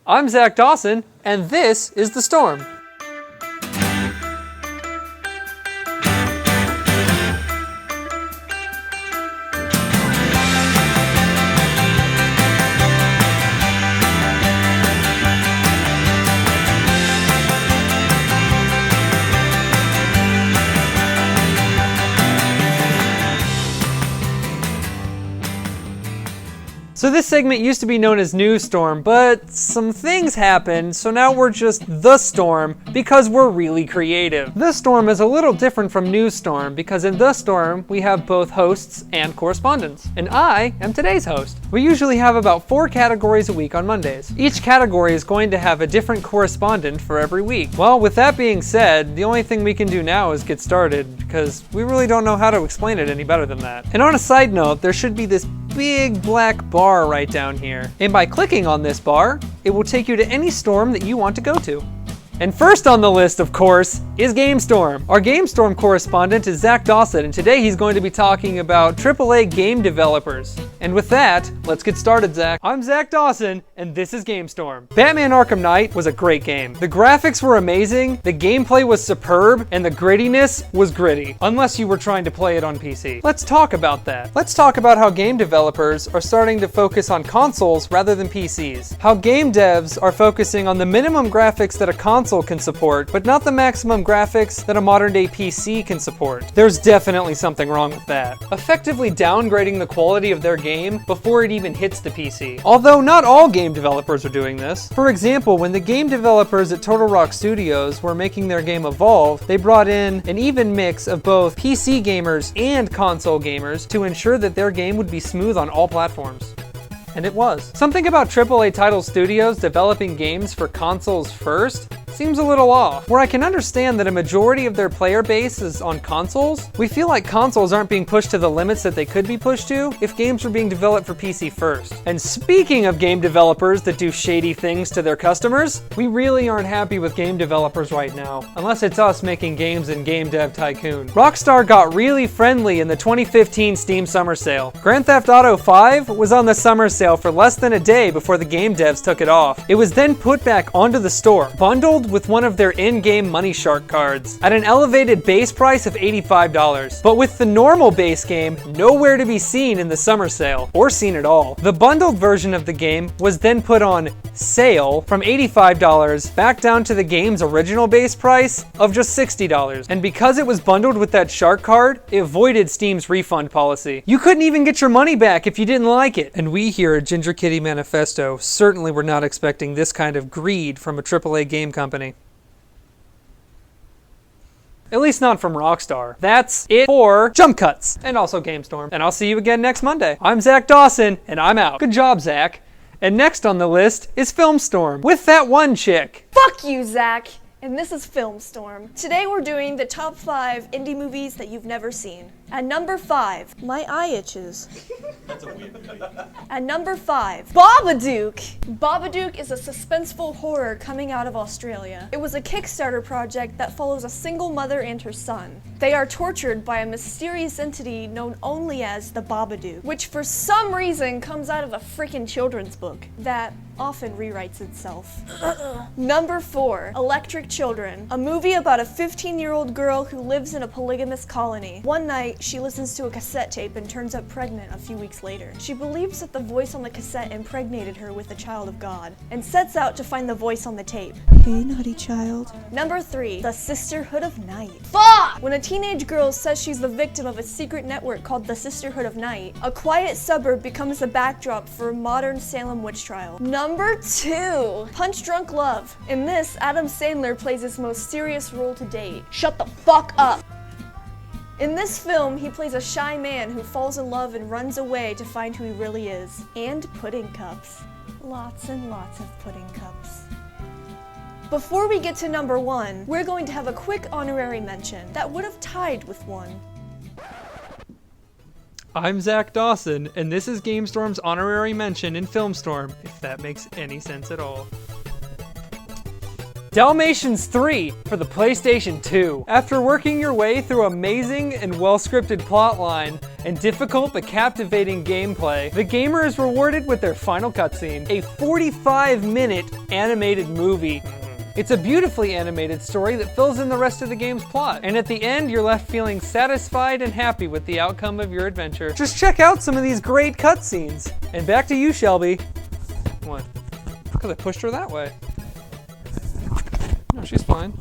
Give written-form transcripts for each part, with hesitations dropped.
I'm Zach Dawson, and this is The Storm. So this segment used to be known as News Storm, but some things happened, so now we're just The Storm because we're really creative. The Storm is a little different from News Storm because in The Storm we have both hosts and correspondents, and I am today's host. We usually have about 4 categories a week on Mondays. Each category is going to have a different correspondent for every week. Well, with that being said, the only thing we can do now is get started because we really don't know how to explain it any better than that. And on a side note, there should be this big black bar right down here. And by clicking on this bar, it will take you to any storm that you want to go to. And first on the list, of course, is Game Storm. Our Game Storm correspondent is Zach Dawson, and today he's going to be talking about AAA game developers. And with that, let's get started, Zach. I'm Zach Dawson, and this is Game Storm. Batman Arkham Knight was a great game. The graphics were amazing, the gameplay was superb, and the grittiness was gritty, unless you were trying to play it on PC. Let's talk about that. Let's talk about how game developers are starting to focus on consoles rather than PCs. How game devs are focusing on the minimum graphics that a console can support, but not the maximum graphics that a modern-day PC can support. There's definitely something wrong with that. Effectively downgrading the quality of their game before it even hits the PC. Although not all game developers are doing this. For example, when the game developers at Turtle Rock Studios were making their game Evolve, they brought in an even mix of both PC gamers and console gamers to ensure that their game would be smooth on all platforms. And it was. Something about AAA title studios developing games for consoles first seems a little off. Where I can understand that a majority of their player base is on consoles, we feel like consoles aren't being pushed to the limits that they could be pushed to if games were being developed for PC first. And speaking of game developers that do shady things to their customers, we really aren't happy with game developers right now, unless it's us making games in Game Dev Tycoon. Rockstar got really friendly in the 2015 Steam Summer Sale. Grand Theft Auto 5 was on the summer sale for less than a day before the game devs took it off. It was then put back onto the store, bundled with one of their in-game Money Shark cards at an elevated base price of $85. But with the normal base game nowhere to be seen in the summer sale, or seen at all. The bundled version of the game was then put on sale from $85 back down to the game's original base price of just $60. And because it was bundled with that shark card, it voided Steam's refund policy. You couldn't even get your money back if you didn't like it. And we here at Ginger Kitty Manifesto certainly were not expecting this kind of greed from a AAA game company. At least not from Rockstar. That's it for Jump Cuts, and also Game Storm. And I'll see you again next Monday. I'm Zach Dawson, and I'm out. Good job, Zach. And next on the list is Film Storm, with that one chick. Fuck you, Zach. And this is Film Storm. Today we're doing the top 5 indie movies that you've never seen. At number 5, my eye itches. That's a weird movie. At number 5, Babadook. Babadook is a suspenseful horror coming out of Australia. It was a Kickstarter project that follows a single mother and her son. They are tortured by a mysterious entity known only as the Babadook, which for some reason comes out of a freaking children's book that often rewrites itself. Number 4, Electric Children, a movie about a 15-year-old girl who lives in a polygamous colony. One night, she listens to a cassette tape and turns up pregnant a few weeks later. She believes that the voice on the cassette impregnated her with a child of God, and sets out to find the voice on the tape. Hey, naughty child. Number 3, The Sisterhood of Night. Fuck! When a teenage girl says she's the victim of a secret network called the Sisterhood of Night, a quiet suburb becomes the backdrop for a modern Salem witch trial. Number 2, Punch Drunk Love. In this, Adam Sandler plays his most serious role to date. Shut the fuck up! In this film, he plays a shy man who falls in love and runs away to find who he really is. And pudding cups. Lots and lots of pudding cups. Before we get to number 1, we're going to have a quick honorary mention that would have tied with 1. I'm Zach Dawson, and this is Game Storm's honorary mention in Film Storm, if that makes any sense at all. Dalmatians 3 for the PlayStation 2. After working your way through amazing and well-scripted plotline, and difficult but captivating gameplay, the gamer is rewarded with their final cutscene, a 45-minute animated movie. It's a beautifully animated story that fills in the rest of the game's plot, and at the end you're left feeling satisfied and happy with the outcome of your adventure. Just check out some of these great cutscenes. And back to you, Shelby. What? Because I pushed her that way. No, she's fine.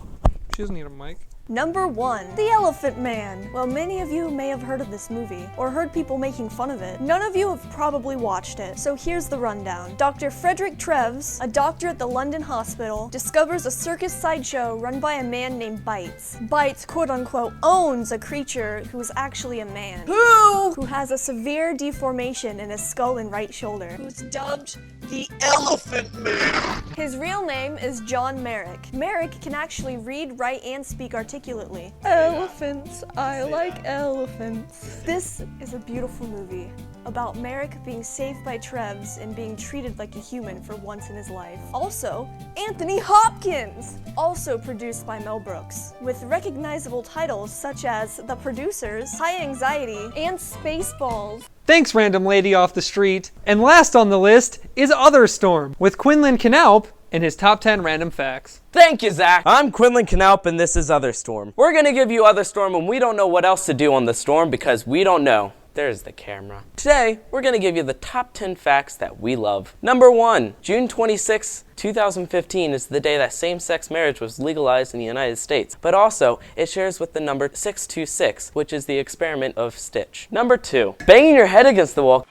She doesn't need a mic. Number 1, The Elephant Man. Well, many of you may have heard of this movie, or heard people making fun of it. None of you have probably watched it, so here's the rundown. Dr. Frederick Treves, a doctor at the London hospital, discovers a circus sideshow run by a man named Bites. Bites, quote-unquote, owns a creature who is actually a man. Who has a severe deformation in his skull and right shoulder. Who's dubbed the Elephant Man. His real name is John Merrick. Merrick can actually read, write, and speak articulately. Elephants, I like elephants. This is a beautiful movie about Merrick being saved by Treves and being treated like a human for once in his life. Also, Anthony Hopkins! Also produced by Mel Brooks, with recognizable titles such as The Producers, High Anxiety, and Spaceballs. Thanks, random lady off the street. And last on the list is Other Storm, with Quinlan Knaup and his top 10 random facts. Thank you, Zach. I'm Quinlan Knaup, and this is Other Storm. We're gonna give you Other Storm, and we don't know what else to do on the storm because we don't know. There's the camera. Today, we're gonna give you the top 10 facts that we love. Number 1, June 26, 2015 is the day that same-sex marriage was legalized in the United States, but also it shares with the number 626, which is the experiment of Stitch. Number 2, banging your head against the wall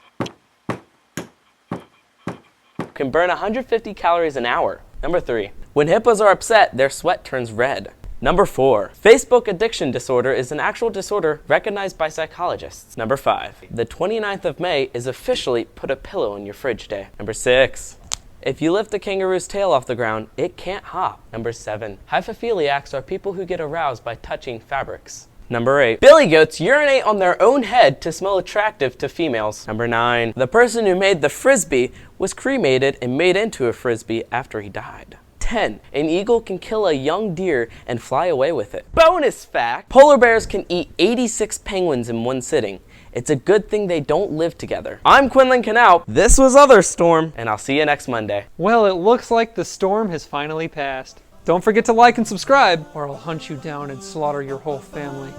can burn 150 calories an hour. Number 3, when hippos are upset, their sweat turns red. Number 4, Facebook addiction disorder is an actual disorder recognized by psychologists. Number 5, the 29th of May is officially Put a Pillow in Your Fridge Day. Number 6, if you lift a kangaroo's tail off the ground, it can't hop. Number 7, hypophiliacs are people who get aroused by touching fabrics. Number 8, billy goats urinate on their own head to smell attractive to females. Number 9, the person who made the frisbee was cremated and made into a frisbee after he died. 10, an eagle can kill a young deer and fly away with it. Bonus fact, polar bears can eat 86 penguins in one sitting. It's a good thing they don't live together. I'm Quinlan Knaup, this was Other Storm, and I'll see you next Monday. Well, it looks like the storm has finally passed. Don't forget to like and subscribe, or I'll hunt you down and slaughter your whole family.